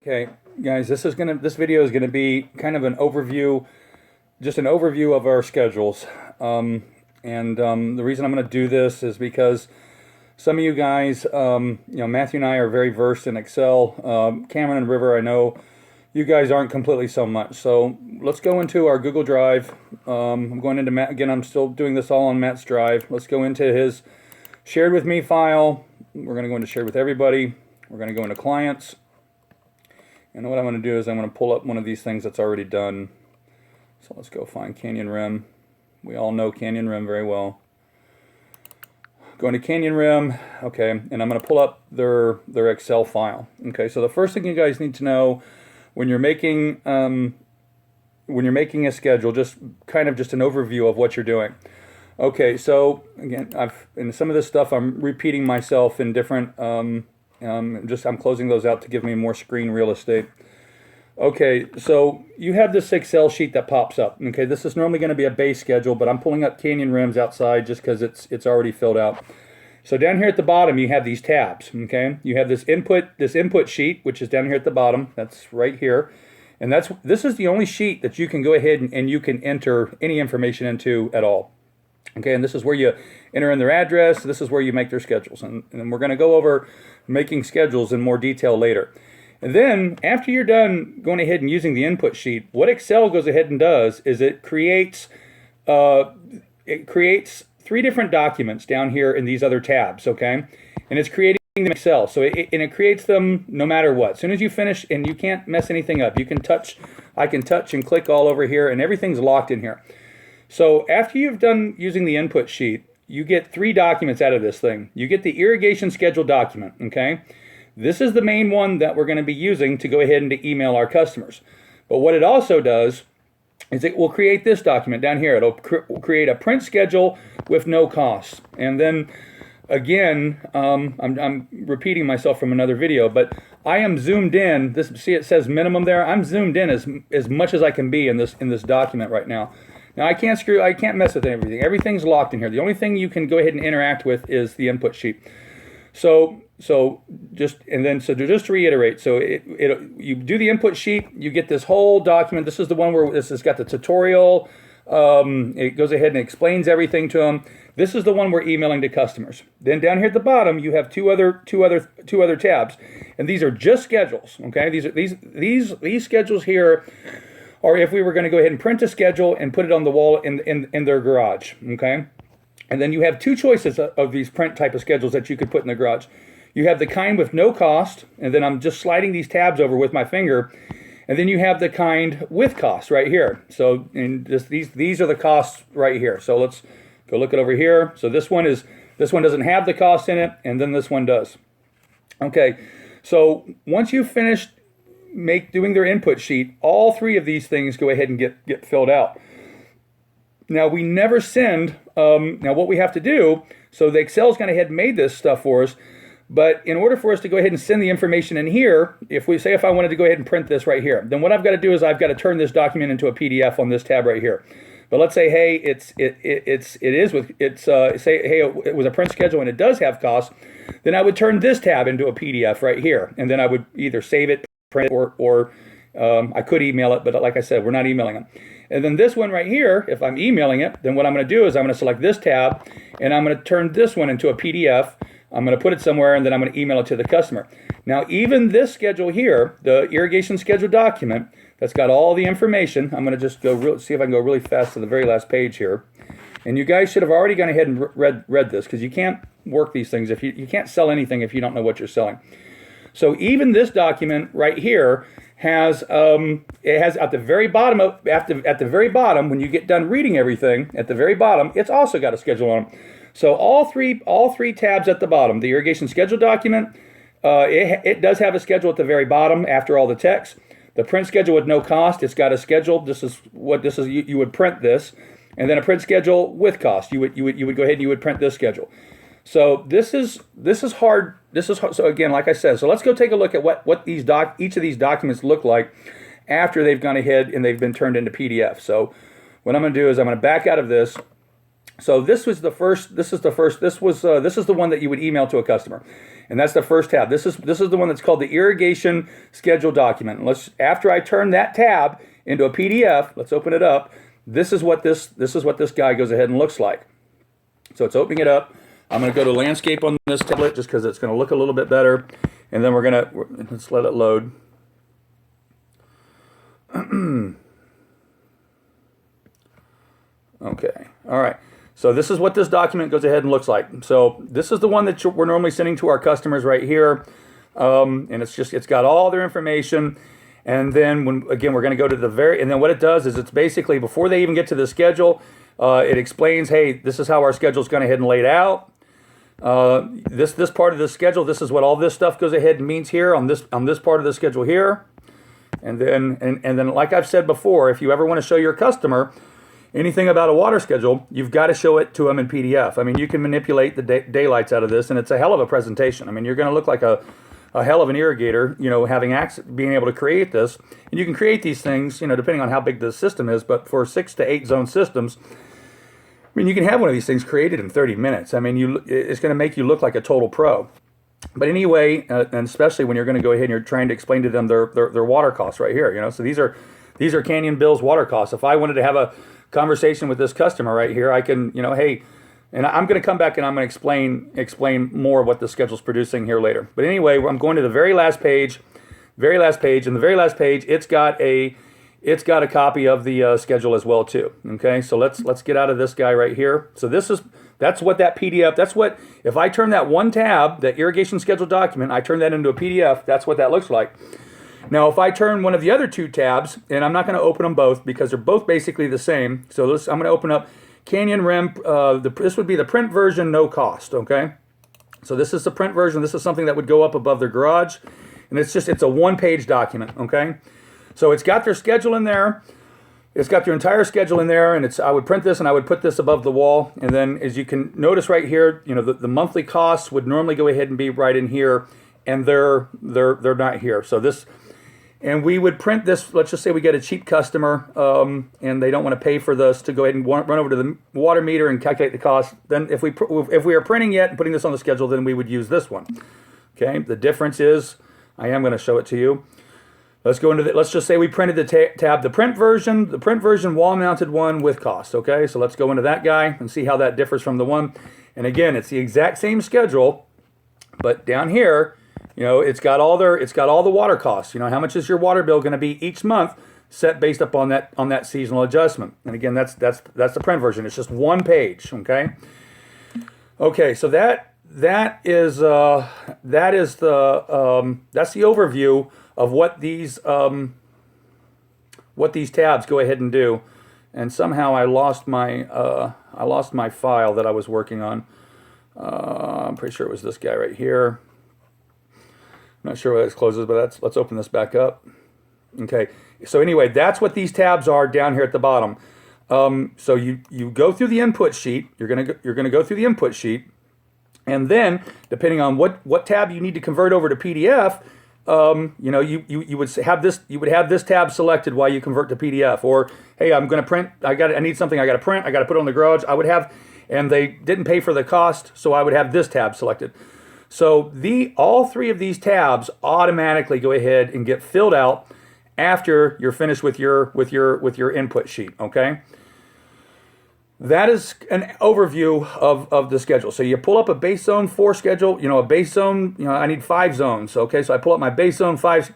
Okay, guys, this video is gonna be kind of an overview, just an overview of our schedules. The reason I'm gonna do this is because some of you guys, Matthew and I are very versed in Excel. Cameron and River, I know you guys aren't completely so much. So let's go into our Google Drive. I'm going into Matt again. I'm still doing this all on Matt's Drive. Let's go into his shared with me file. We're gonna go into shared with everybody. We're gonna go into clients. And what I'm going to do is I'm going to pull up one of these things that's already done. So let's go find Canyon Rim. We all know Canyon Rim very well. Go into Canyon Rim, okay, and I'm going to pull up their Excel file. Okay, so the first thing you guys need to know when you're making a schedule, just kind of just an overview of what you're doing. Okay, so again, in some of this stuff I'm repeating myself in different. I'm closing those out to give me more screen real estate. Okay, so you have this Excel sheet that pops up. Okay, this is normally going to be a base schedule, but I'm pulling up Canyon Rims outside just because it's already filled out. So down here at the bottom, you have these tabs. Okay, you have this input sheet, which is down here at the bottom. That's right here, and this is the only sheet that you can go ahead and you can enter any information into at all. Okay, and this is where you enter in their address. This is where you make their schedules. And we're going to go over making schedules in more detail later. And then, after you're done going ahead and using the input sheet, what Excel goes ahead and does is it creates 3 different documents down here in these other tabs, okay? And it's creating them in Excel. So it creates them no matter what. As soon as you finish, and you can't mess anything up. I can touch and click all over here, and everything's locked in here. So after you've done using the input sheet, you get 3 documents out of this thing. You get the irrigation schedule document, okay? This is the main one that we're going to be using to go ahead and to email our customers. But what it also does is it will create this document down here. It'll create a print schedule with no cost. And then again, I'm repeating myself from another video, but I am zoomed in. See, it says minimum there. I'm zoomed in as much as I can be in this document right now. Now I can't mess with everything. Everything's locked in here. The only thing you can go ahead and interact with is the input sheet. So just to reiterate, so you do the input sheet, you get this whole document. This is the one where this has got the tutorial. It goes ahead and explains everything to them. This is the one we're emailing to customers. Then down here at the bottom, you have two other tabs, and these are just schedules. Okay, these schedules here. Or if we were going to go ahead and print a schedule and put it on the wall in their garage, okay? And then you have 2 choices of these print type of schedules that you could put in the garage. You have the kind with no cost, and then I'm just sliding these tabs over with my finger, and then you have the kind with cost right here. So these are the costs right here. So let's go look it over here. So this one doesn't have the cost in it, and then this one does. Okay, so once you've finished doing their input sheet, all 3 of these things go ahead and get filled out. Now we never send. Now what we have to do, so the Excel's gone ahead and made this stuff for us, but in order for us to go ahead and send the information in here, if I wanted to go aid and print this right here, then what I've got to do is I've got to turn this document into a PDF on this tab right here. But let's say, hey, it was a print schedule and it does have costs, then I would turn this tab into a PDF right here, and then I would either save it, print it, or I could email it, but like I said, we're not emailing them. And then this one right here, if I'm emailing it, then what I'm going to do is I'm going to select this tab, and I'm going to turn this one into a PDF. I'm going to put it somewhere, and then I'm going to email it to the customer. Now, even this schedule here, the irrigation schedule document, that's got all the information. I'm going to just see if I can go really fast to the very last page here. And you guys should have already gone ahead and read this, because you can't work these things if you can't sell anything if you don't know what you're selling. So even this document right here has at the very bottom at the very bottom, when you get done reading everything, at the very bottom, it's also got a schedule on them. So all three tabs at the bottom, the irrigation schedule document, it does have a schedule at the very bottom after all the text. The print schedule with no cost, it's got a schedule. This is. You would print this, and then a print schedule with cost. You would go ahead and you would print this schedule. So this is hard. So again, like I said, so let's go take a look at what each of these documents look like after they've gone ahead and they've been turned into PDF. So what I'm going to do is I'm going to back out of this. So this was the first. This is the first. This is the one that you would email to a customer, and that's the first tab. This is the one that's called the irrigation schedule document. And after I turn that tab into a PDF, let's open it up. This is what this guy goes ahead and looks like. So it's opening it up. I'm going to go to landscape on this tablet just because it's going to look a little bit better, and then let's let it load. Okay. All right. So this is what this document goes ahead and looks like. So this is the one that we're normally sending to our customers right here. And it's got all their information. And then we're going to go to and then what it does is it's basically before they even get to the schedule, it explains, hey, this is how our schedule is going ahead and laid out. This part of the schedule, this is what all this stuff goes ahead and means here on this part of the schedule here. And then like I've said before, if you ever want to show your customer anything about a water schedule, you've got to show it to them in PDF. I mean, you can manipulate the daylights out of this, and it's a hell of a presentation. I mean, you're going to look like a hell of an irrigator, having access, being able to create this. And you can create these things, depending on how big the system is, but for 6 to 8 zone systems, I mean, you can have one of these things created in 30 minutes. I mean, it's going to make you look like a total pro. But anyway, and especially when you're going to go ahead and you're trying to explain to them their water costs right here, So these are Canyon Bill's water costs. If I wanted to have a conversation with this customer right here, I can, hey, and I'm going to come back and I'm going to explain more what the schedule's producing here later. But anyway, I'm going to the very last page, and the very last page, it's got a copy of the schedule as well too. Okay, so let's get out of this guy right here. So that's what that PDF. That's what, if I turn that one tab, that irrigation schedule document, I turn that into a PDF. That's what that looks like. Now, if I turn one of the other 2 tabs, and I'm not going to open them both because they're both basically the same. So I'm going to open up Canyon Rim. This would be the print version, no cost. Okay. So this is the print version. This is something that would go up above their garage, and it's a 1-page document. Okay. So it's got their schedule in there. It's got their entire schedule in there, and I would print this and I would put this above the wall. And then, as you can notice right here, the monthly costs would normally go ahead and be right in here, and they're not here. So this. And we would print this, let's just say we get a cheap customer and they don't want to pay for this to go ahead and run over to the water meter and calculate the cost. Then if we are printing it and putting this on the schedule, then we would use this one. Okay, the difference is, I am going to show it to you. Let's go into let's just say we printed the tab, the print version wall-mounted one with cost. Okay, so let's go into that guy and see how that differs from the one. And again, it's the exact same schedule, but down here, it's got all the water costs. How much is your water bill going to be each month, set based up on that seasonal adjustment. And again, that's the print version. It's just 1 page. Okay. Okay. So that's the overview of what these tabs go ahead and do. And somehow I lost my file that I was working on. I'm pretty sure it was this guy right here. Not sure why this closes, but let's open this back up. Okay, so anyway, that's what these tabs are down here at the bottom. So you go through the input sheet. You're gonna go through the input sheet, and then depending on what tab you need to convert over to PDF, you would have this tab selected while you convert to PDF. Or hey, I'm going to print. I need something. I got to print. I got to put it on the garage. I would have, and they didn't pay for the cost, so I would have this tab selected. So all 3 of these tabs automatically go ahead and get filled out after you're finished with your input sheet. Okay. That is an overview of the schedule. So you pull up a base zone 4 schedule, a base zone, I need 5 zones. Okay, so I pull up my base zone 5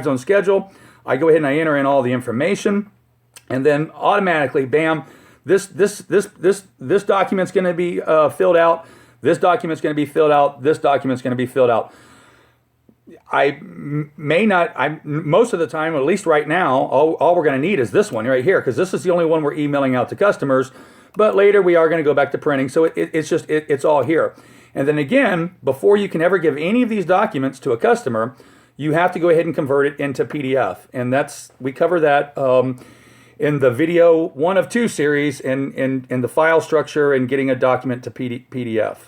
zone schedule. I go ahead and I enter in all the information, and then automatically, bam, this document's going to be filled out. This document's going to be filled out. This document's going to be filled out. Most of the time, or at least right now, all we're going to need is this one right here, because this is the only one we're emailing out to customers. But later we are going to go back to printing, so it's all here. And then again, before you can ever give any of these documents to a customer, you have to go ahead and convert it into PDF, and we cover that in the video 1 of 2 series in the file structure and getting a document to PDF.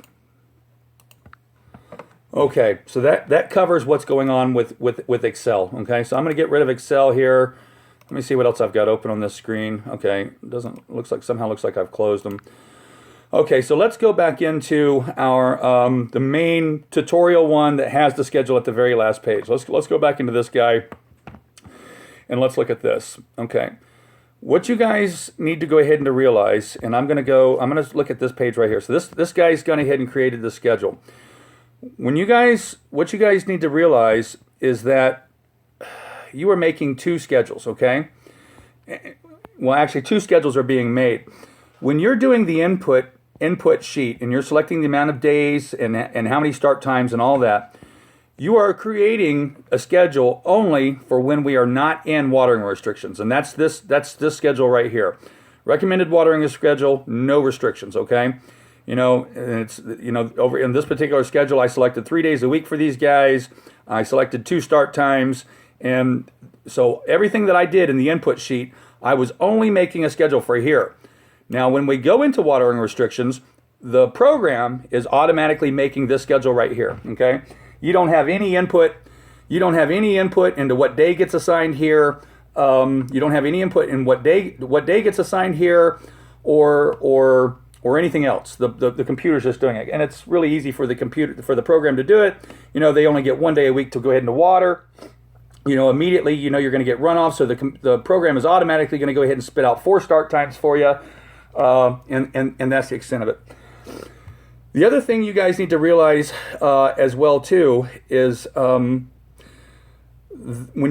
Okay, so that covers what's going on with Excel. Okay, so I'm going to get rid of Excel here. Let me see what else I've got open on this screen. Okay, somehow looks like I've closed them. Okay, so let's go back into our the main tutorial one that has the schedule at the very last page. Let's go back into this guy and let's look at this. Okay, what you guys need to go ahead and to realize, and I'm gonna look at this page right here. So this guy's gone ahead and created the schedule. What you guys need to realize is that you are making two schedules. Okay, well actually two schedules are being made. When you're doing the input sheet and you're selecting the amount of days and how many start times and all that, you are creating a schedule only for when we are not in watering restrictions, and that's this schedule right here. Recommended watering schedule, no restrictions. Okay, and it's over in this particular schedule, I selected 3 days a week for these guys. I selected 2 start times, and so everything that I did in the input sheet, I was only making a schedule for here. Now, when we go into watering restrictions, the program is automatically making this schedule right here, okay? You don't have any input. You don't have any input into what day gets assigned here. You don't have any input in what day gets assigned here or anything else. The computer's just doing it. And it's really easy for the program to do it. They only get 1 day a week to go ahead and to water. Immediately, you're going to get runoff, so the program is automatically going to go ahead and spit out 4 start times for you. And that's the extent of it. The other thing you guys need to realize as well too is when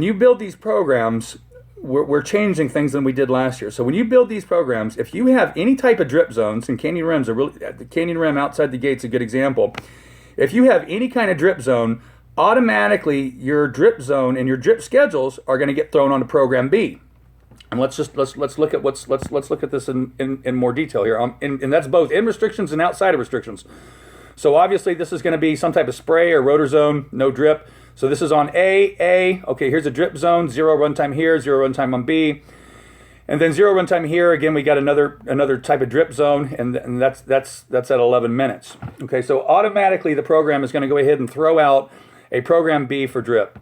you build these programs, we're changing things than we did last year. So when you build these programs, if you have any type of drip zones, and Canyon Rim outside the gate's a good example. If you have any kind of drip zone, automatically your drip zone and your drip schedules are going to get thrown onto program B. And let's look at this in more detail here. And that's both in restrictions and outside of restrictions. So obviously this is going to be some type of spray or rotor zone, no drip. So this is on A. Okay, here's a drip zone, 0 runtime here, 0 runtime on B, and then 0 runtime here. Again, we got another type of drip zone, and that's at 11 minutes. Okay, so automatically the program is going to go ahead and throw out a program B for drip.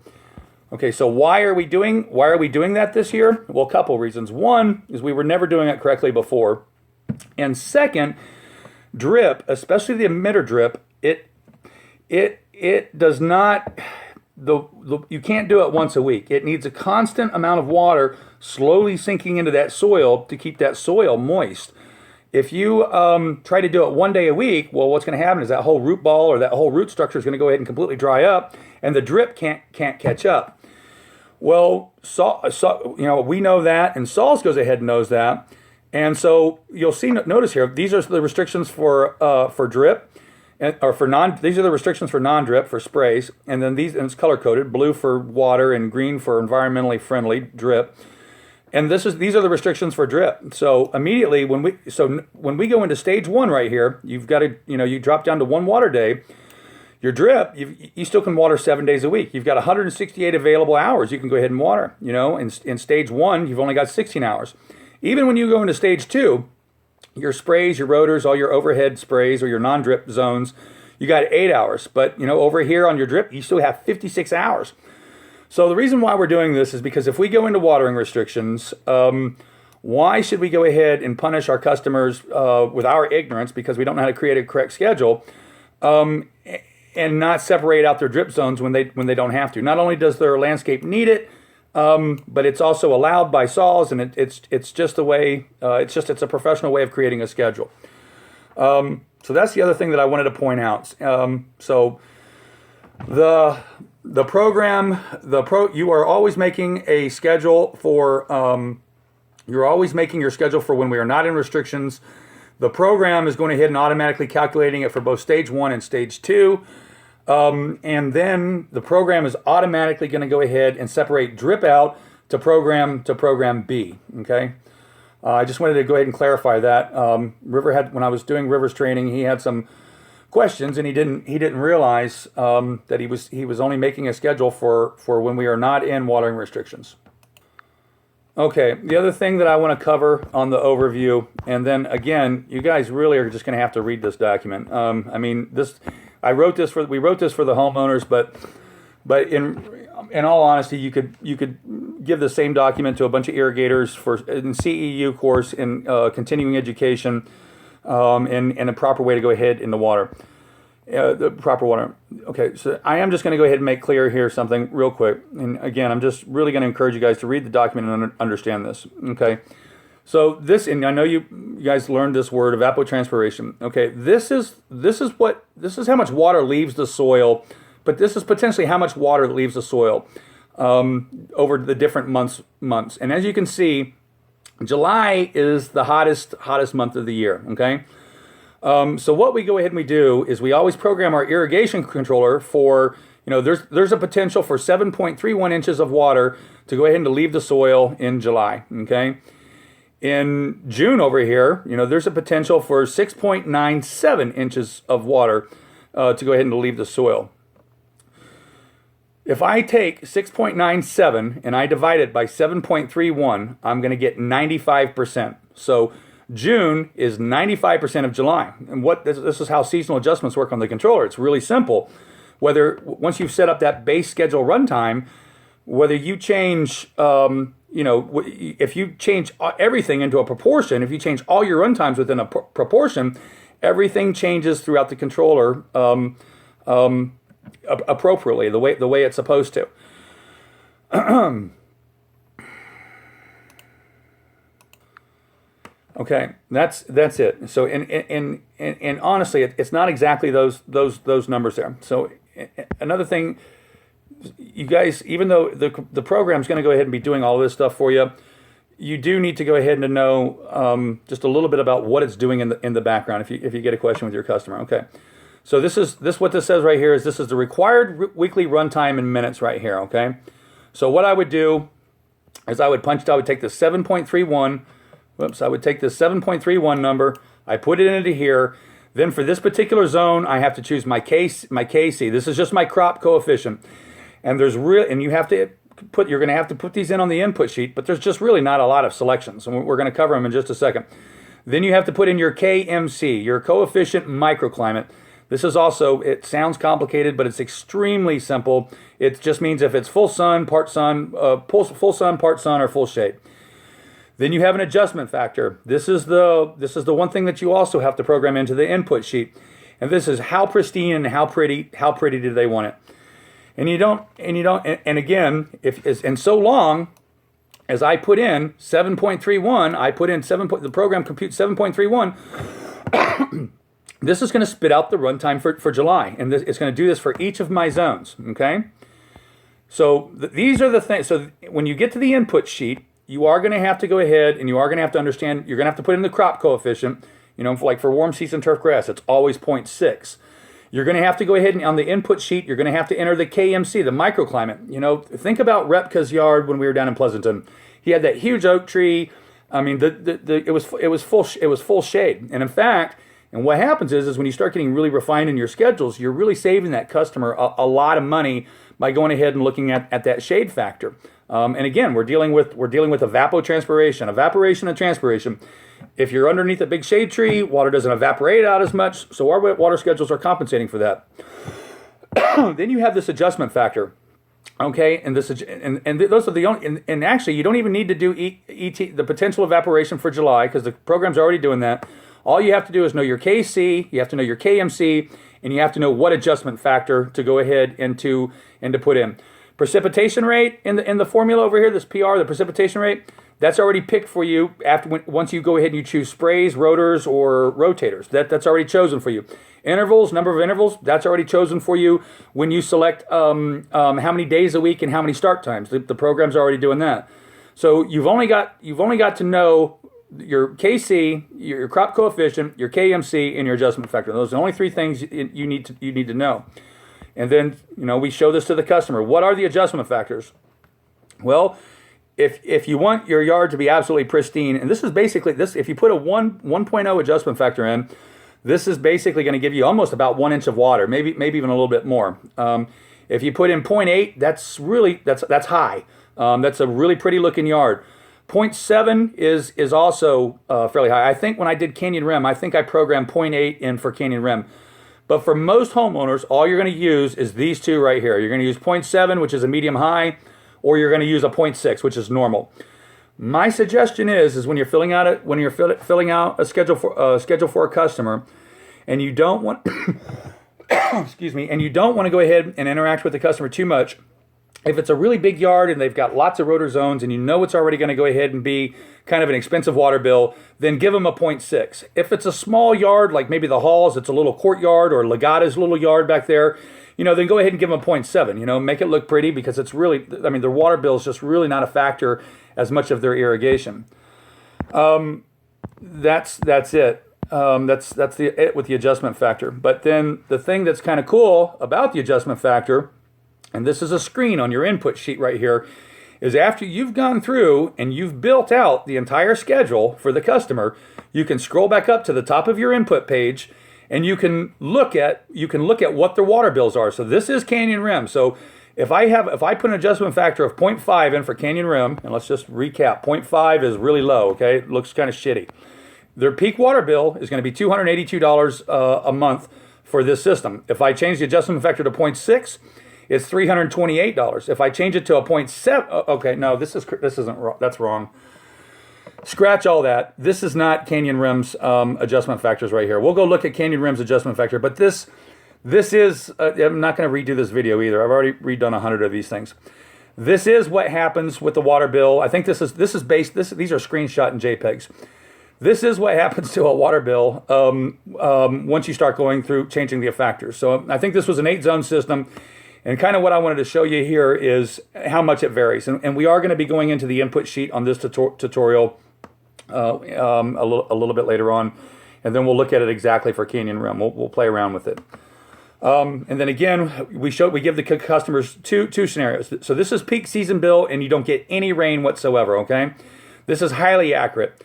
Okay, so why are we doing that this year? Well, a couple reasons. One is we were never doing it correctly before. And second, drip, especially the emitter drip, it does not, you can't do it once a week. It needs a constant amount of water slowly sinking into that soil to keep that soil moist. If you try to do it 1 day a week, well, what's going to happen is that whole root ball or that whole root structure is going to go ahead and completely dry up, and the drip can't catch up. Well, we know that, and SAAS goes ahead and knows that, and so you'll notice here, these are the restrictions for drip, or for these are the restrictions for non-drip for sprays, and then and it's color coded, blue for water and green for environmentally friendly drip, and these are the restrictions for drip. So immediately when we go into stage 1 right here, you've got to you drop down to 1 water day. Your drip, you still can water 7 days a week. You've got 168 available hours you can go ahead and water. In stage 1, you've only got 16 hours. Even when you go into stage 2, your sprays, your rotors, all your overhead sprays or your non-drip zones, you got 8 hours. But over here on your drip, you still have 56 hours. So the reason why we're doing this is because if we go into watering restrictions, why should we go ahead and punish our customers with our ignorance because we don't know how to create a correct schedule? And not separate out their drip zones when they don't have to. Not only does their landscape need it, but it's also allowed by SAAS, and it's just the way it's a professional way of creating a schedule. So that's the other thing that I wanted to point out. So the program, you are always making a schedule for you're always making your schedule for when we are not in restrictions. The program is going ahead and automatically calculating it for both stage 1 and stage 2. And then the program is automatically going to go ahead and separate drip out to program B. Okay. I just wanted to go ahead and clarify that. When I was doing River's training, he had some questions, and he didn't realize that he was only making a schedule for when we are not in watering restrictions. Okay, the other thing that I want to cover on the overview, and then again, you guys really are just going to have to read this document. We wrote this for the homeowners, but in all honesty, you could give the same document to a bunch of irrigators in CEU course in continuing education. and a proper way to go ahead in the water. The proper water. Okay, so I am just going to go ahead and make clear here something real quick. And again, I'm just really going to encourage you guys to read the document and understand this. Okay, so this, and I know you guys learned this word, evapotranspiration. Okay, this is how much water leaves the soil, but this is potentially how much water leaves the soil over the different months. And as you can see, July is the hottest month of the year. Okay. So what we go ahead and we do is we always program our irrigation controller for, there's a potential for 7.31 inches of water to go ahead and to leave the soil in July, okay? In June over here, there's a potential for 6.97 inches of water to go ahead and to leave the soil. If I take 6.97 and I divide it by 7.31, I'm going to get 95%. So June is 95% of July. And this is how seasonal adjustments work on the controller. It's really simple. Once you've set up that base schedule runtime, whether you change, if you change everything into a proportion, if you change all your runtimes within a proportion, everything changes throughout the controller appropriately, the way it's supposed to. Okay, that's it. So and honestly, it's not exactly those numbers there. So another thing, you guys, even though the program's going to go ahead and be doing all of this stuff for you, you do need to go ahead and to know just a little bit about what it's doing in the background if you get a question with your customer. Okay, so what this says right here is this is the required weekly runtime in minutes right here. Okay, so what I would do is I would take the 7.31. I would take this 7.31 number, I put it into here. Then for this particular zone, I have to choose my KC. This is just my crop coefficient. And you're going to have to put these in on the input sheet, but there's just really not a lot of selections. And we're going to cover them in just a second. Then you have to put in your KMC, your coefficient microclimate. This is also, it sounds complicated, but it's extremely simple. It just means if it's full sun, part sun, full sun, part sun, or full shade. Then you have an adjustment factor. This is the one thing that you also have to program into the input sheet. And this is how pristine and how pretty do they want it. And again, so long as I put in 7.31, the program computes 7.31, this is going to spit out the runtime for July. And it's going to do this for each of my zones, okay? So these are the things. So when you get to the input sheet, you are going to have to go ahead and you are going to have to understand, you're going to have to put in the crop coefficient, for warm season turf grass, it's always 0.6. You're going to have to go ahead and on the input sheet, you're going to have to enter the KMC, the microclimate. Think about Repka's yard when we were down in Pleasanton. He had that huge oak tree. I mean, it was full shade. And in fact, what happens is when you start getting really refined in your schedules, you're really saving that customer a lot of money by going ahead and looking at that shade factor. And again, we're dealing with evapotranspiration, evaporation and transpiration. If you're underneath a big shade tree, water doesn't evaporate out as much, so our water schedules are compensating for that. Then you have this adjustment factor, okay, and those are the only. And actually, you don't even need to do the potential evaporation for July because the program's already doing that. All you have to do is know your KC, you have to know your KMC, and you have to know what adjustment factor to go ahead and to put in. Precipitation rate in the formula over here, this PR, the precipitation rate, that's already picked for you once you go ahead and you choose sprays, rotors, or rotators. That's already chosen for you. Intervals, number of intervals, that's already chosen for you when you select how many days a week and how many start times. The program's already doing that. So you've only got to know your KC, your crop coefficient, your KMC, and your adjustment factor. Those are the only three things you need to know. And then, we show this to the customer. What are the adjustment factors? Well, if you want your yard to be absolutely pristine, and this is basically this, if you put a 1.0 adjustment factor in, this is basically going to give you almost about 1 inch of water, maybe even a little bit more. If you put in 0.8, that's high. That's a really pretty looking yard. 0.7 is also fairly high. I think when I did Canyon Rim, I think I programmed 0.8 in for Canyon Rim. But for most homeowners, all you're going to use is these two right here. You're going to use 0.7, which is a medium high, or you're going to use a 0.6, which is normal. My suggestion is when you're filling out a schedule for a customer, and you don't want excuse me, and you don't want to go ahead and interact with the customer too much. If it's a really big yard and they've got lots of rotor zones and you know it's already going to go ahead and be kind of an expensive water bill, then give them a 0.6. If it's a small yard, like maybe the Halls, it's a little courtyard, or Legata's little yard back there, then go ahead and give them a 0.7. Make it look pretty, because it's really, their water bill is just really not a factor as much of their irrigation. That's it. That's it with the adjustment factor. But then the thing that's kind of cool about the adjustment factor, and this is a screen on your input sheet right here, is after you've gone through and you've built out the entire schedule for the customer, you can scroll back up to the top of your input page, and you can look at what their water bills are. So this is Canyon Rim. So if I put an adjustment factor of 0.5 in for Canyon Rim, and let's just recap, 0.5 is really low, okay? It looks kind of shitty. Their peak water bill is going to be $282 a month for this system. If I change the adjustment factor to 0.6, it's $328. If I change it to a 0.7, okay, no, this isn't, that's wrong. Scratch all that. This is not Canyon Rim's adjustment factors right here. We'll go look at Canyon Rim's adjustment factor, but this is, I'm not going to redo this video either. I've already redone 100 of these things. This is what happens with the water bill. I think these are screenshot and JPEGs. This is what happens to a water bill once you start going through changing the factors. So I think this was an 8-zone system. And kind of what I wanted to show you here is how much it varies. And we are going to be going into the input sheet on this tutorial a little bit later on. And then we'll look at it exactly for Canyon Rim. We'll play around with it. And then again, we give the customers two scenarios. So this is peak season bill, and you don't get any rain whatsoever, okay? This is highly accurate.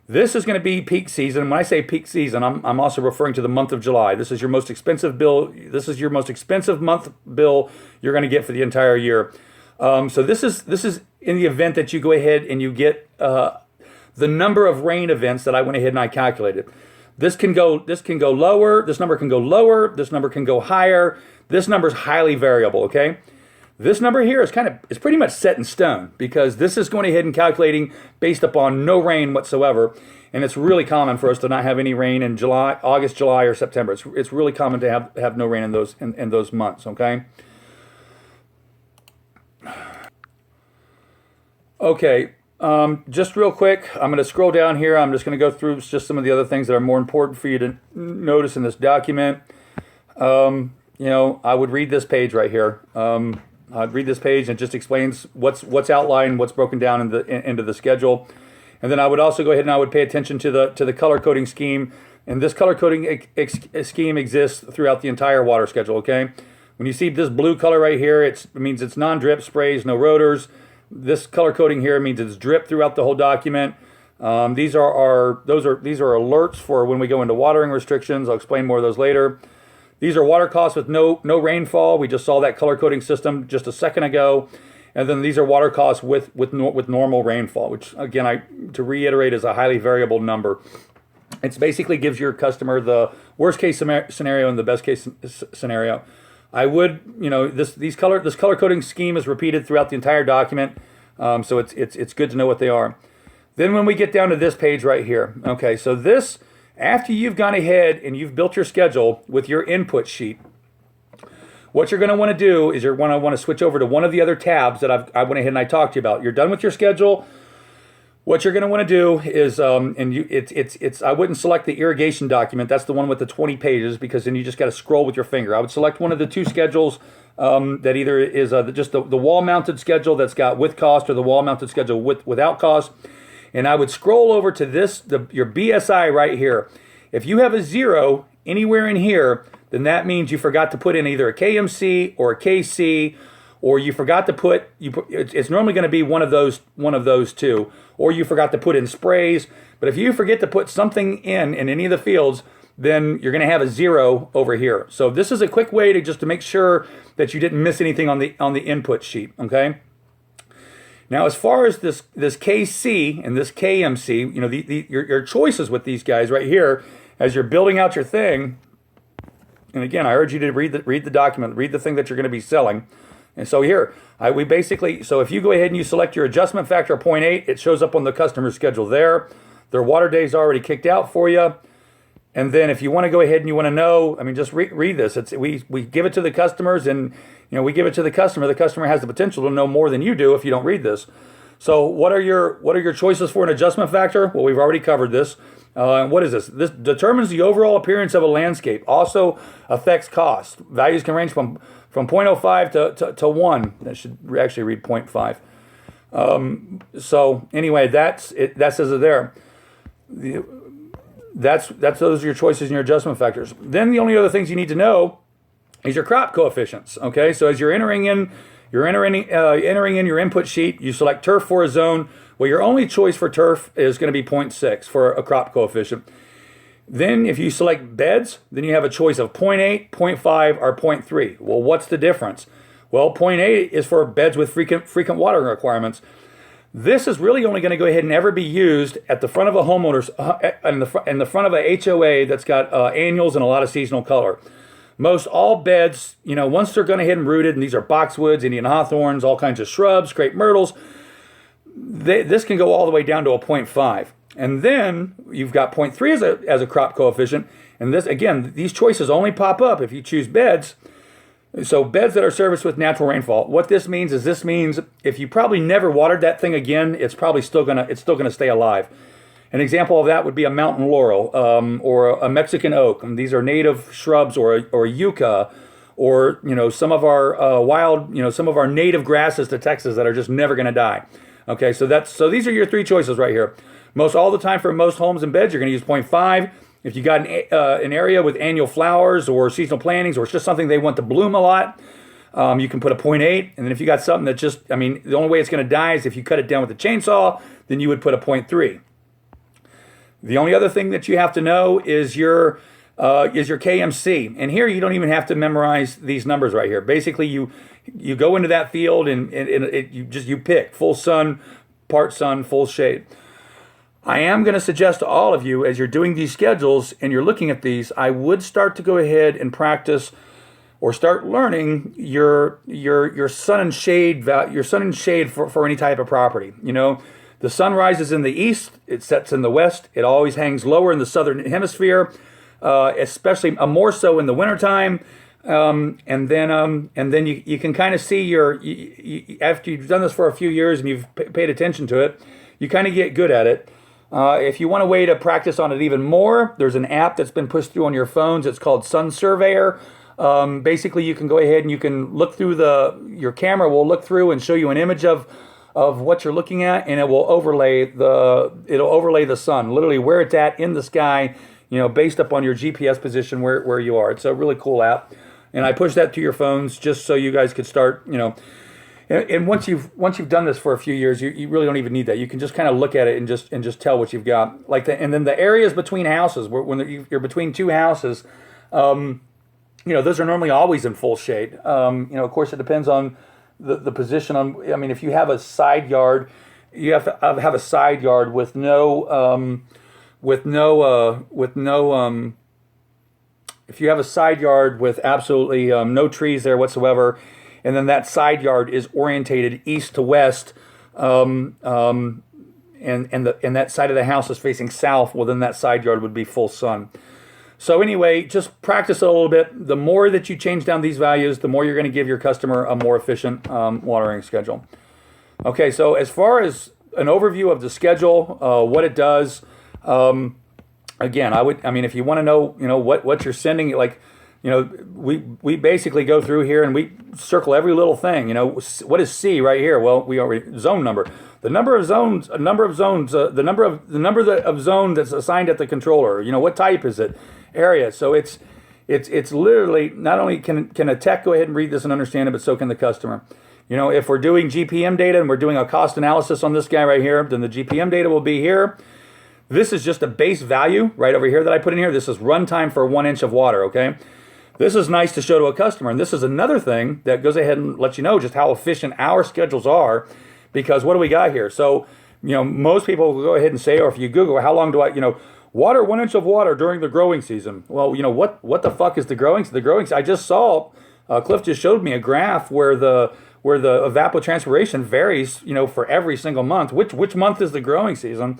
This is going to be peak season. When I say peak season, I'm also referring to the month of July. This is your most expensive bill. This is your most expensive month bill you're going to get for the entire year. So this is in the event that you go ahead and you get the number of rain events that I went ahead and I calculated. This can go lower. This number can go lower. This number can go higher. This number is highly variable. Okay. This number here is pretty much set in stone, because this is going ahead and calculating based upon no rain whatsoever, and it's really common for us to not have any rain in August, July, or September. It's really common to have no rain in those months. Okay. Okay. Just real quick, I'm going to scroll down here. I'm just going to go through just some of the other things that are more important for you to notice in this document. I would read this page right here. I'd read this page, and it just explains what's outlined, what's broken down into the schedule. And then I would also go ahead and I would pay attention to the color coding scheme. And this color coding scheme exists throughout the entire water schedule, okay? When you see this blue color right here, it means it's non-drip sprays, no rotors. This color coding here means it's drip throughout the whole document. These are alerts for when we go into watering restrictions. I'll explain more of those later. These are water costs with no rainfall. We just saw that color coding system just a second ago. And then these are water costs with normal rainfall, which again, to reiterate, is a highly variable number. It basically gives your customer the worst case scenario and the best case scenario. I would, this color coding scheme is repeated throughout the entire document, so it's good to know what they are. Then when we get down to this page right here, okay, so this, after you've gone ahead and you've built your schedule with your input sheet, what you're going to want to do is you're going to want to switch over to one of the other tabs that I went ahead and I talked to you about. You're done with your schedule. What you're going to want to do is, I wouldn't select the irrigation document. That's the one with the 20 pages, because then you just got to scroll with your finger. I would select one of the two schedules that either is just the wall-mounted schedule that's got with cost, or the wall-mounted schedule without cost. And I would scroll over to your BSI right here. If you have a 0 anywhere in here, then that means you forgot to put in either a KMC or a KC, or you forgot to put, it's normally going to be one of those two, or you forgot to put in sprays. But if you forget to put something in any of the fields, then you're going to have a 0 over here. So this is a quick way to make sure that you didn't miss anything on the input sheet, okay? Now, as far as this KC and this KMC, your choices with these guys right here, as you're building out your thing, and again, I urge you to read the document, read the thing that you're going to be selling. And so here, we basically, so if you go ahead and you select your adjustment factor of 0.8, it shows up on the customer's schedule there. Their water day is already kicked out for you. And then if you want to go ahead and you want to know, I mean, just read this. We give it to the customers, and we give it to the customer. The customer has the potential to know more than you do if you don't read this. So what are your choices for an adjustment factor? Well, we've already covered this. What is this? This determines the overall appearance of a landscape. Also affects cost. Values can range from 0.05 to 1. That should actually read 0.5. So anyway, that's it. That says it there. Those are your choices and your adjustment factors. Then the only other things you need to know is your crop coefficients. Okay, so as you're entering in your input sheet, you select turf for a zone. Well, your only choice for turf is going to be 0.6 for a crop coefficient. Then if you select beds, then you have a choice of 0.8, 0.5, or 0.3. Well, what's the difference? Well, 0.8 is for beds with frequent watering requirements. This is really only going to go ahead and ever be used at the front of a homeowner's, in the front of a HOA that's got annuals and a lot of seasonal color. Most all beds, once they're gone ahead and rooted, and these are boxwoods, Indian hawthorns, all kinds of shrubs, crepe myrtles, this can go all the way down to a 0.5. And then you've got 0.3 as a crop coefficient. And this, again, these choices only pop up if you choose beds. So beds that are serviced with natural rainfall. What this means is if you probably never watered that thing again, it's probably still gonna stay alive. An example of that would be a mountain laurel or a Mexican oak. And these are native shrubs, or a yucca, or some of our some of our native grasses to Texas that are just never gonna die. Okay, so these are your three choices right here. Most all the time for most homes and beds, you're gonna use 0.5. If you got an area with annual flowers or seasonal plantings, or it's just something they want to bloom a lot, you can put a 0.8. And then if you got something that the only way it's going to die is if you cut it down with a chainsaw, then you would put a 0.3. The only other thing that you have to know is your KMC. And here you don't even have to memorize these numbers right here. Basically, you go into that field and you pick full sun, part sun, full shade. I am going to suggest to all of you, as you're doing these schedules and you're looking at these, I would start to go ahead and practice or start learning your sun and shade for any type of property. The sun rises in the east, it sets in the west, it always hangs lower in the southern hemisphere, especially more so in the wintertime. And then you can kind of see after you've done this for a few years and you've paid attention to it, you kind of get good at it. If you want a way to practice on it even more, there's an app that's been pushed through on your phones. It's called Sun Surveyor. Basically, you can go ahead and you can look through your camera will look through and show you an image of what you're looking at, and it will overlay the sun, literally where it's at in the sky, based upon your GPS position where you are. It's a really cool app, and I push that to your phones just so you guys could start, And once you've done this for a few years, you really don't even need that. You can just kind of look at it and just tell what you've got. And then the areas between houses, when you're between two houses, those are normally always in full shade. Of course, it depends on the position. If you have a side yard, you have to have a side yard with no. If you have a side yard with absolutely no trees there whatsoever, and then that side yard is orientated east to west, and that side of the house is facing south, well, then that side yard would be full sun. So anyway, just practice it a little bit. The more that you change down these values, the more you're going to give your customer a more efficient watering schedule. Okay, so as far as an overview of the schedule, what it does, again, if you want to know, what you're sending, we basically go through here and we circle every little thing. What is C right here? Well, we already zone number. The number of zones, the number of zone that's assigned at the controller. What type is it? Area. So it's literally, not only can a tech go ahead and read this and understand it, but so can the customer. If we're doing GPM data and we're doing a cost analysis on this guy right here, then the GPM data will be here. This is just a base value right over here that I put in here. This is runtime for 1 inch of water, okay? This is nice to show to a customer, and this is another thing that goes ahead and lets you know just how efficient our schedules are, because what do we got here? So, most people will go ahead and say, or if you Google, how long do I, water 1 inch of water during the growing season? Well, what the fuck is the growing season? I just saw Cliff just showed me a graph where the evapotranspiration varies, for every single month. Which month is the growing season?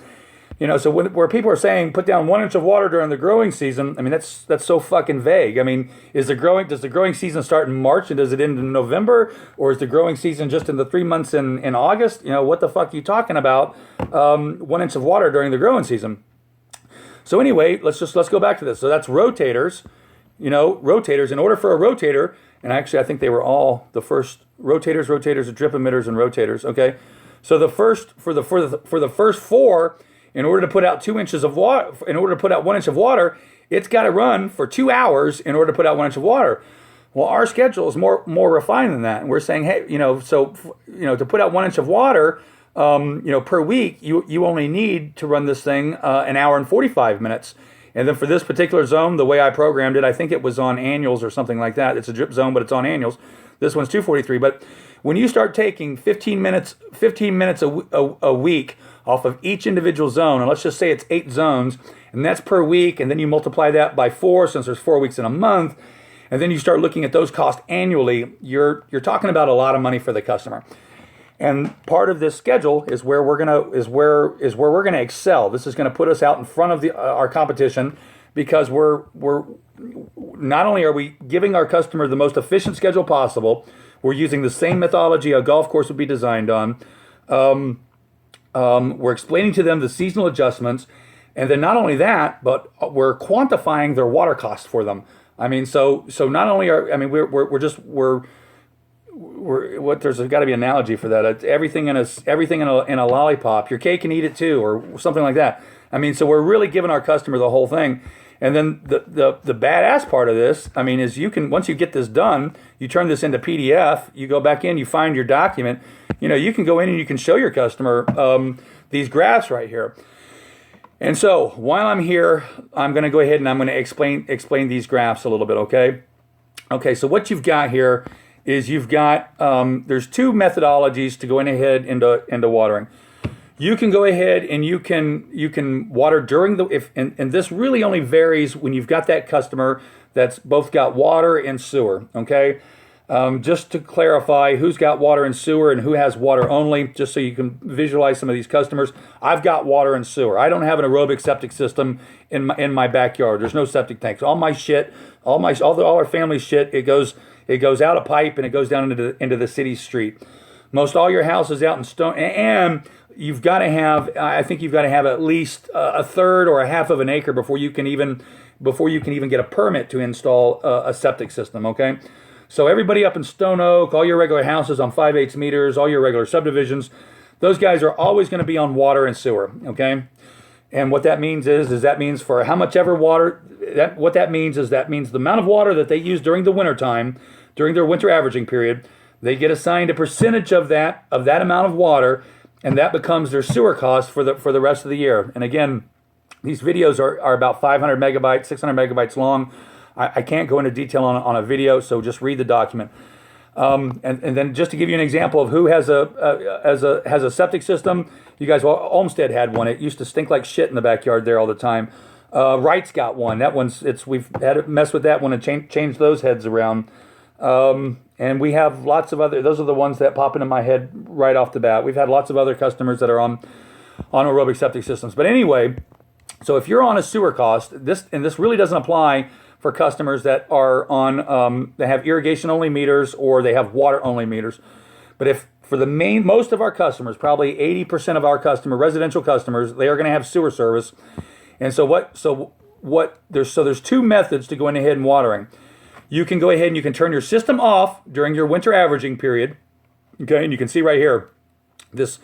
So where people are saying put down 1 inch of water during the growing season, I mean that's so fucking vague. I mean, does the growing season start in March and does it end in November, or is the growing season just in the 3 months in August? What the fuck are you talking about? 1 inch of water during the growing season. So anyway, let's go back to this. So that's rotators. Rotators. In order for a rotator, and actually I think they were all the first rotators, drip emitters, and rotators. Okay, so the first for the first four. In order to put out 2 inches of water, in order to put out 1 inch of water, it's got to run for 2 hours in order to put out 1 inch of water. Well, our schedule is more refined than that. And we're saying, hey, to put out 1 inch of water, per week, you only need to run this thing an hour and 45 minutes. And then for this particular zone, the way I programmed it, I think it was on annuals or something like that. It's a drip zone, but it's on annuals. This one's 243. But when you start taking 15 minutes a week off of each individual zone, and let's just say it's 8 zones, and that's per week, and then you multiply that by 4 since there's 4 weeks in a month, and then you start looking at those costs annually, you're talking about a lot of money for the customer. And part of this schedule is where we're gonna excel. This is gonna put us out in front of our competition, because we're not only are we giving our customer the most efficient schedule possible, we're using the same methodology a golf course would be designed on. We're explaining to them the seasonal adjustments, and then not only that, but we're quantifying their water costs for them. I mean, so not only there's got to be an analogy for that. It's everything in a lollipop. Your cake can eat it too, or something like that. I mean, so we're really giving our customer the whole thing. And then the badass part of this, I mean, is once you get this done, you turn this into PDF, you go back in, you find your document, you can go in and you can show your customer these graphs right here. And so while I'm here, I'm going to go ahead and I'm going to explain these graphs a little bit, okay? Okay, so what you've got here is you've got, there's 2 methodologies to going ahead into watering. You can go ahead and you can water during and this really only varies when you've got that customer that's both got water and sewer, okay? Just to clarify who's got water and sewer and who has water only, just so you can visualize some of these customers. I've got water and sewer. I don't have an aerobic septic system in my backyard. There's no septic tanks. All my shit, all our family shit, it goes out a pipe and it goes down into the city street. Most all your houses out in stone, and you've got to have, I think you've got to have at least a third or a half of an acre before you can even get a permit to install a septic system, okay? So everybody up in Stone Oak, all your regular houses on 5/8 meters, all your regular subdivisions, those guys are always going to be on water and sewer, okay? And what that means is that means for how much ever water, that means the amount of water that they use during the wintertime, during their winter averaging period, they get assigned a percentage of that amount of water, and that becomes their sewer cost for the rest of the year. And again, these videos are about 500 megabytes, 600 megabytes long. I can't go into detail on a video, so just read the document. And then just to give you an example of who has a septic system, you guys, well, Olmsted had one. It used to stink like shit in the backyard there all the time. Wright's got one. We've had to mess with that one and change those heads around. And we have lots of other, those are the ones that pop into my head right off the bat. We've had lots of other customers that are on aerobic septic systems. But anyway, so if you're on a sewer cost, this really doesn't apply for customers that are on, they have irrigation only meters or they have water only meters. But if for most of our customers, probably 80% of our residential customers, they are going to have sewer service. And there's 2 methods to going ahead and watering. You can go ahead and you can turn your system off during your winter averaging period. Okay, and you can see right here, it's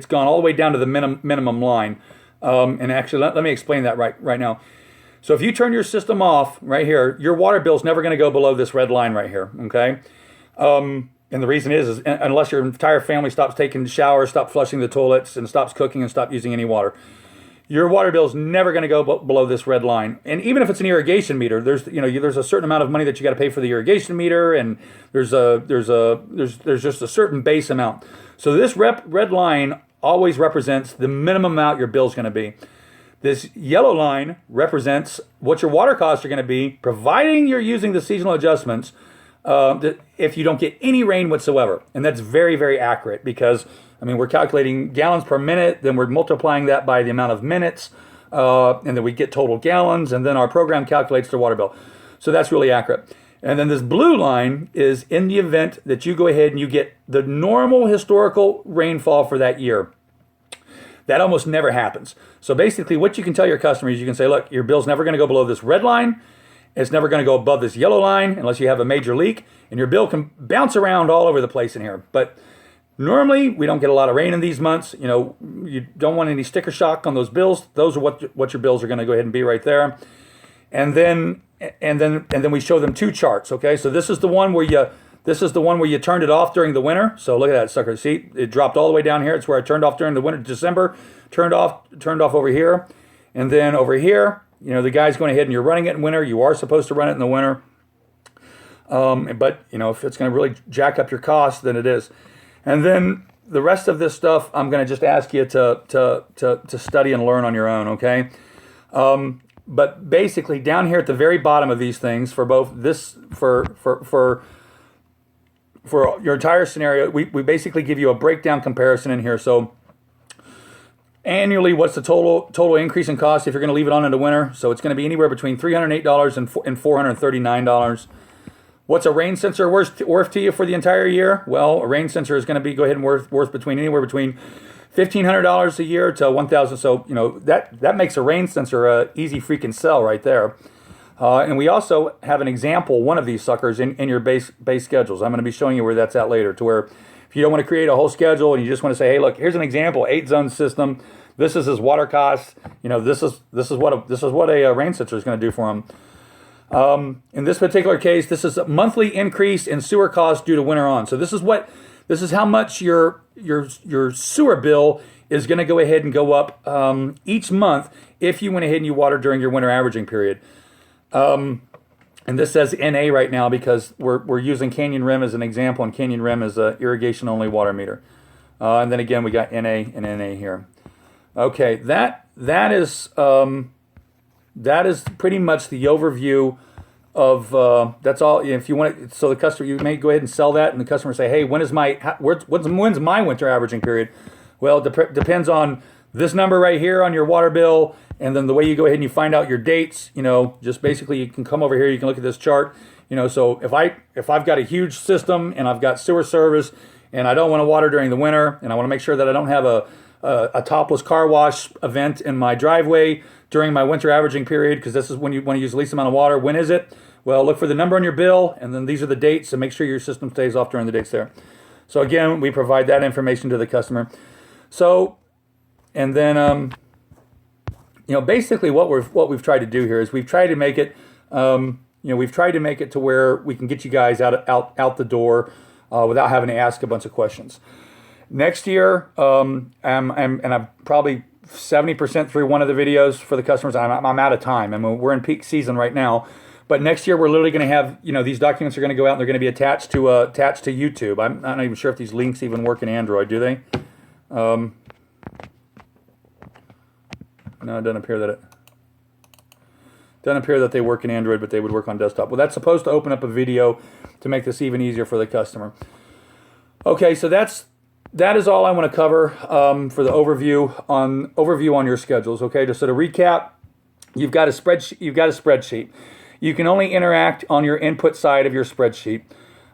gone all the way down to the minimum line. And actually, let me explain that right now. So if you turn your system off right here, your water bill is never going to go below this red line right here. Okay, and the reason is unless your entire family stops taking showers, stops flushing the toilets, and stops cooking and stop using any water, your water bill is never going to go below this red line. And even if it's an irrigation meter, there's a certain amount of money that you got to pay for the irrigation meter, and there's just a certain base amount. So this red line always represents the minimum amount your bill is going to be. This yellow line represents what your water costs are going to be, providing you're using the seasonal adjustments if you don't get any rain whatsoever. And that's very, very accurate because, I mean, we're calculating gallons per minute, then we're multiplying that by the amount of minutes, and then we get total gallons, and then our program calculates the water bill. So that's really accurate. And then this blue line is in the event that you go ahead and you get the normal historical rainfall for that year. That almost never happens. So basically what you can tell your customers, you can say, look, your bill's never going to go below this red line. It's never going to go above this yellow line unless you have a major leak. And your bill can bounce around all over the place in here. But normally we don't get a lot of rain in these months. You know, you don't want any sticker shock on those bills. Those are what your bills are going to go ahead and be right there. And then we show them two charts. Okay, so this is the one where you turned it off during the winter. So look at that sucker. See, it dropped all the way down here. It's where I turned off during the winter, December. Turned off over here, and then over here. You know, the guy's going ahead and you're running it in winter. You are supposed to run it in the winter. But you know, if it's going to really jack up your costs, then it is. And then the rest of this stuff, I'm going to just ask you to study and learn on your own. Okay. But basically, down here at the very bottom of these things, for both this for your entire scenario, we basically give you a breakdown comparison in here. So annually, what's the total increase in cost if you're going to leave it on in the winter? So it's going to be anywhere between $308 and $439. What's a rain sensor worth to you for the entire year? Well, a rain sensor is going to be worth between anywhere between $1,500 a year to $1,000. So you know that makes a rain sensor a easy freaking sell right there. And we also have an example, one of these suckers in your base schedules. I'm going to be showing you where that's at later, to where if you don't want to create a whole schedule and you just want to say, hey, look, here's an example, 8-zone system. This is his water costs. You know, this is what a rain sensor is going to do for him. In this particular case, this is a monthly increase in sewer costs due to winter on. So this is how much your sewer bill is going to go ahead and go up each month if you went ahead and you watered during your winter averaging period. And this says NA right now because we're using Canyon Rim as an example, and Canyon Rim is a irrigation only water meter. And then again we got NA and NA here. Okay, that is pretty much the overview of that's all. If you want it, so the customer, you may go ahead and sell that, and the customer say, hey, when's my winter averaging period? Well, it depends on this number right here on your water bill. And then the way you go ahead and you find out your dates, you know, just basically you can come over here, you can look at this chart, you know, so if I've got a huge system and I've got sewer service and I don't want to water during the winter and I want to make sure that I don't have a topless car wash event in my driveway during my winter averaging period, because this is when you want to use the least amount of water. When is it? Well, look for the number on your bill, and then these are the dates, and make sure your system stays off during the dates there. So again, we provide that information to the customer. So, and then, you know, basically what we've tried to do here is we've tried to make it, we've tried to make it to where we can get you guys out the door without having to ask a bunch of questions. Next year, I'm probably 70% through one of the videos for the customers. I'm out of time, and we're in peak season right now. But next year, we're literally going to have, you know, these documents are going to go out and they're going to be attached to YouTube. I'm not even sure if these links even work in Android, do they? No, it doesn't appear that they work in Android, but they would work on desktop. Well, that's supposed to open up a video to make this even easier for the customer. Okay, so that is all I want to cover for the overview on your schedules. Okay, just so to recap, you've got a spreadsheet. You can only interact on your input side of your spreadsheet.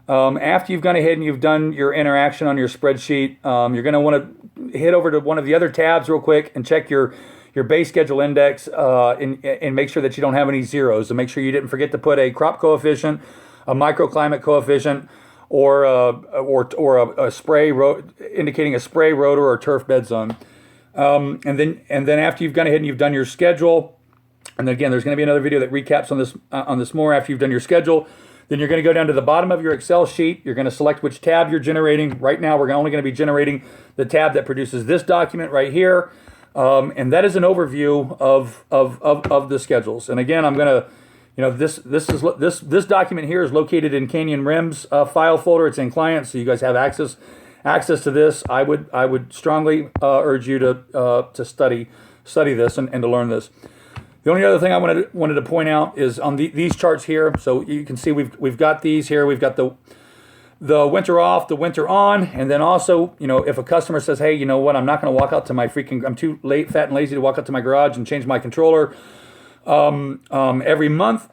After you've gone ahead and you've done your interaction on your spreadsheet, you're going to want to hit over to one of the other tabs real quick and check your base schedule index and make sure that you don't have any zeros, and make sure you didn't forget to put a crop coefficient, a microclimate coefficient, or a spray indicating a spray rotor or turf bed zone. And then after you've gone ahead and you've done your schedule, and again, there's going to be another video that recaps on this more after you've done your schedule. Then you're going to go down to the bottom of your Excel sheet. You're going to select which tab you're generating. Right now, we're only going to be generating the tab that produces this document right here. And that is an overview of the schedules. And again, I'm going to, you know, this document here is located in Canyon Rim's file folder. It's in client, so you guys have access to this. I would strongly urge you to study this and to learn this. The only other thing I wanted to point out is on these charts here. So you can see we've got these here. We've got the winter off, the winter on, and then also, you know, if a customer says, hey, you know what, I'm not going to walk out to my I'm too fat and lazy to walk out to my garage and change my controller every month,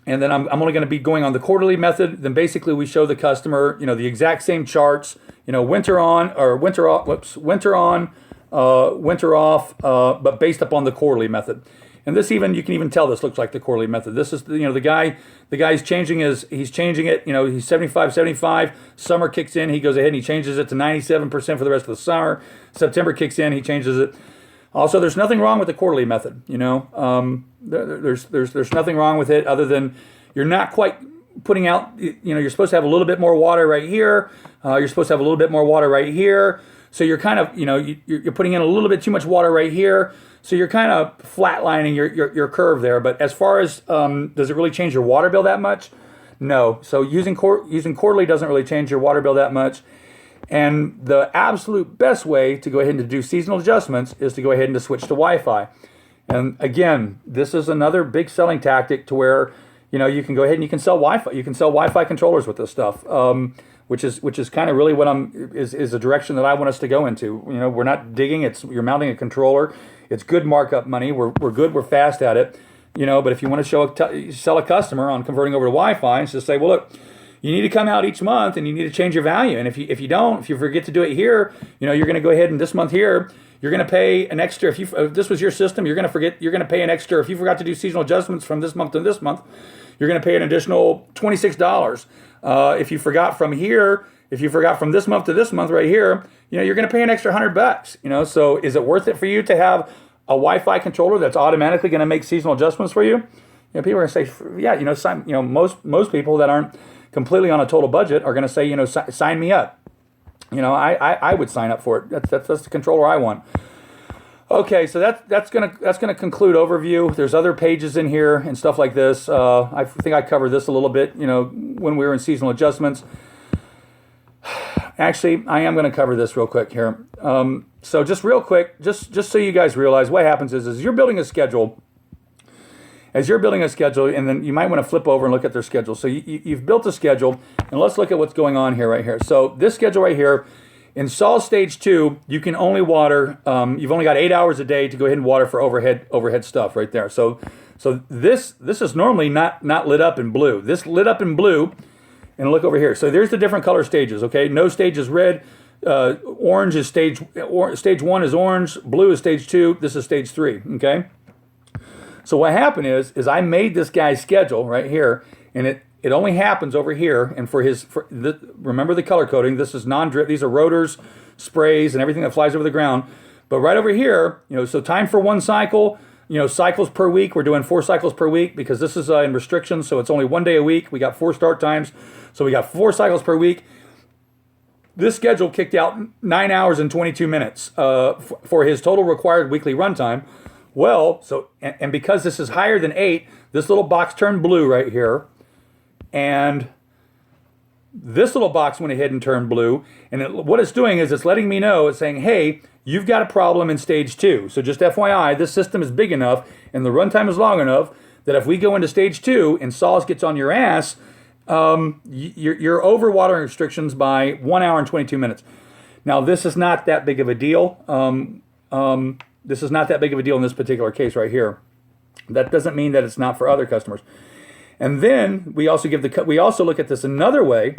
and then I'm only going to be going on the quarterly method, then basically we show the customer, you know, the exact same charts, you know, winter on, or winter off, winter on, winter off, but based upon the quarterly method. And this even, you can even tell this looks like the quarterly method. This is, you know, the guy's changing he's changing it, you know, he's 75, summer kicks in, he goes ahead and he changes it to 97% for the rest of the summer. September kicks in, he changes it. Also, there's nothing wrong with the quarterly method, you know. There's nothing wrong with it other than you're not quite putting out, you know, you're supposed to have a little bit more water right here. You're supposed to have a little bit more water right here. So you're kind of, you know, you're putting in a little bit too much water right here. So you're kind of flatlining your curve there. But as far as, does it really change your water bill that much? No. So using quarterly doesn't really change your water bill that much. And the absolute best way to go ahead and to do seasonal adjustments is to go ahead and to switch to Wi-Fi. And again, this is another big selling tactic to where, you know, you can go ahead and you can sell Wi-Fi. You can sell Wi-Fi controllers with this stuff, which is kind of really what is a direction that I want us to go into. You know, we're not digging. You're mounting a controller. It's good markup money. We're good. We're fast at it. You know, but if you want to sell a customer on converting over to Wi-Fi, and just say, well, look, you need to come out each month and you need to change your value. And if you forget to do it here, you know, you're going to go ahead and this month here, you're going to pay an extra. If this was your system, you're going to pay an extra. If you forgot to do seasonal adjustments from this month to this month, you're going to pay an additional $26. If you forgot from this month to this month right here, you know, you're going to pay an extra $100. You know, so is it worth it for you to have a Wi-Fi controller that's automatically going to make seasonal adjustments for you? You know, people are going to say, yeah, you know, most people that aren't completely on a total budget are going to say, you know, sign me up. You know, I would sign up for it. That's the controller I want. Okay, so that's gonna conclude overview. There's other pages in here and stuff like this. I think I covered this a little bit, you know, when we were in seasonal adjustments. Actually, I am going to cover this real quick here. So just real quick, just so you guys realize what happens is you're building a schedule. As you're building a schedule, and then you might want to flip over and look at their schedule. So you've built a schedule, and let's look at what's going on here right here. So this schedule right here, in SAAS Stage 2, you can only water, you've only got 8 hours a day to go ahead and water for overhead stuff right there. So this is normally not lit up in blue. This lit up in blue, and look over here. So there's the different color stages, okay? No stage is red. Orange is stage 1 is orange. Blue is Stage 2. This is Stage 3, okay? So what happened is I made this guy's schedule right here, and it only happens over here. And remember the color coding. This is non-drip. These are rotors, sprays, and everything that flies over the ground. But right over here, you know, so time for one cycle. You know, cycles per week. We're doing 4 cycles per week because this is in restrictions. So it's only 1 day a week. We got 4 start times, so we got 4 cycles per week. This schedule kicked out 9 hours and 22 minutes for his total required weekly runtime. Well, so, and because this is higher than 8, this little box turned blue right here, and this little box went ahead and turned blue, and what it's doing is it's letting me know, it's saying, hey, you've got a problem in Stage 2. So just FYI, this system is big enough, and the runtime is long enough, that if we go into Stage 2 and SAAS gets on your ass, you're over watering restrictions by 1 hour and 22 minutes. Now, this is not that big of a deal. This is not that big of a deal in this particular case right here. That doesn't mean that it's not for other customers. And then we also look at this another way.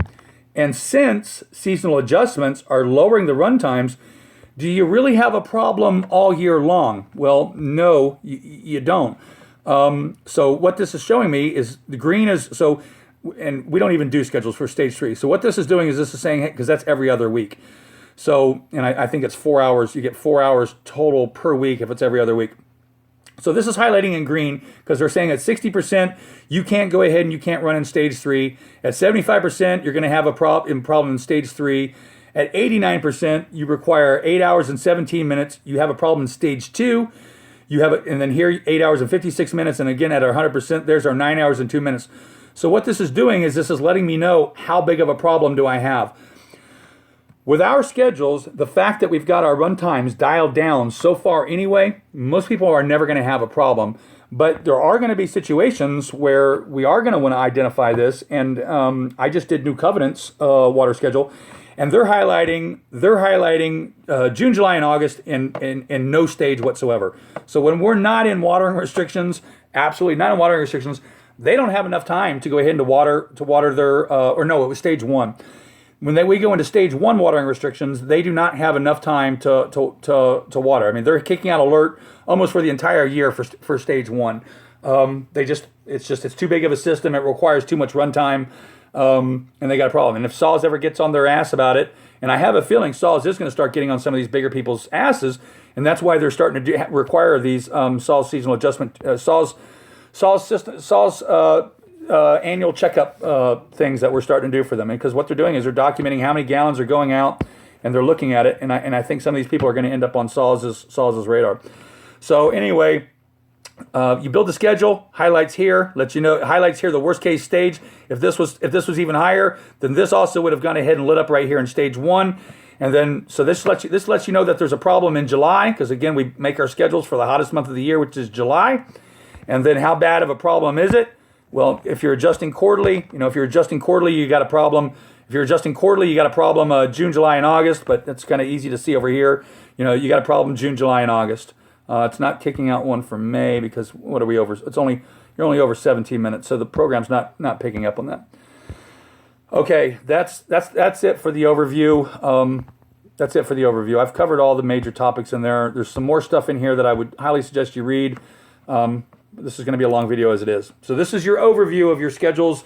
And since seasonal adjustments are lowering the run times, do you really have a problem all year long? Well, no, you don't. So what this is showing me is the green is so, and we don't even do schedules for Stage 3. So what this is doing is this is saying, because that's every other week. So, and I think it's 4 hours. You get 4 hours total per week if it's every other week. So this is highlighting in green because they're saying at 60%, you can't go ahead and you can't run in Stage 3. At 75%, you're going to have a problem in Stage 3. At 89%, you require 8 hours and 17 minutes. You have a problem in Stage 2. You have it, and then here 8 hours and 56 minutes. And again, at 100%, there's our 9 hours and 2 minutes. So what this is doing is this is letting me know how big of a problem do I have. With our schedules, the fact that we've got our run times dialed down so far anyway, most people are never going to have a problem. But there are going to be situations where we are going to want to identify this. And I just did New Covenant's water schedule, and they're highlighting June, July, and August in no stage whatsoever. So when we're not in watering restrictions, absolutely not in watering restrictions, they don't have enough time to go ahead and to water their or no, it was stage 1. When we go into stage 1 watering restrictions, they do not have enough time to water. I mean, they're kicking out alert almost for the entire year for stage 1. It's too big of a system. It requires too much runtime, and they got a problem. And if SAAS ever gets on their ass about it, and I have a feeling SAAS is going to start getting on some of these bigger people's asses, and that's why they're starting to require these SAAS seasonal adjustment SAAS annual checkup things that we're starting to do for them. Because what they're doing is they're documenting how many gallons are going out, and they're looking at it. And I think some of these people are going to end up on SAAS's radar. So anyway, you build the schedule, highlights here, highlights here the worst case stage. If this was even higher, then this also would have gone ahead and lit up right here in stage 1. And then so this lets you know that there's a problem in July, because again we make our schedules for the hottest month of the year, which is July. And then how bad of a problem is it? Well, if you're adjusting quarterly, you got a problem. If you're adjusting quarterly, you got a problem June, July, and August, but that's kind of easy to see over here. You got a problem June, July, and August. It's not kicking out one for May because what are we over? You're only over 17 minutes, so the program's not picking up on that. Okay, that's it for the overview. That's it for the overview. I've covered all the major topics in there. There's some more stuff in here that I would highly suggest you read. This is going to be a long video as it is. So this is your overview of your schedules,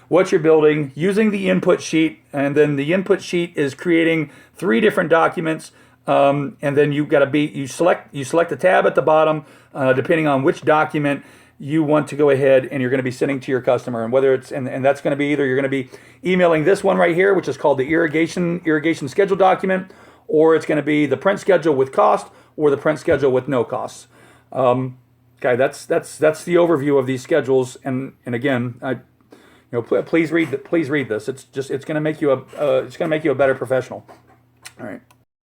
what you're building, using the input sheet, and then the input sheet is creating 3 different documents, and then you select the tab at the bottom, depending on which document you want to go ahead and you're going to be sending to your customer, and whether it's and that's going to be either you're going to be emailing this one right here, which is called the irrigation schedule document, or it's going to be the print schedule with cost or the print schedule with no costs. Okay, that's the overview of these schedules, and again, please read this. It's going to make you a better professional. All right.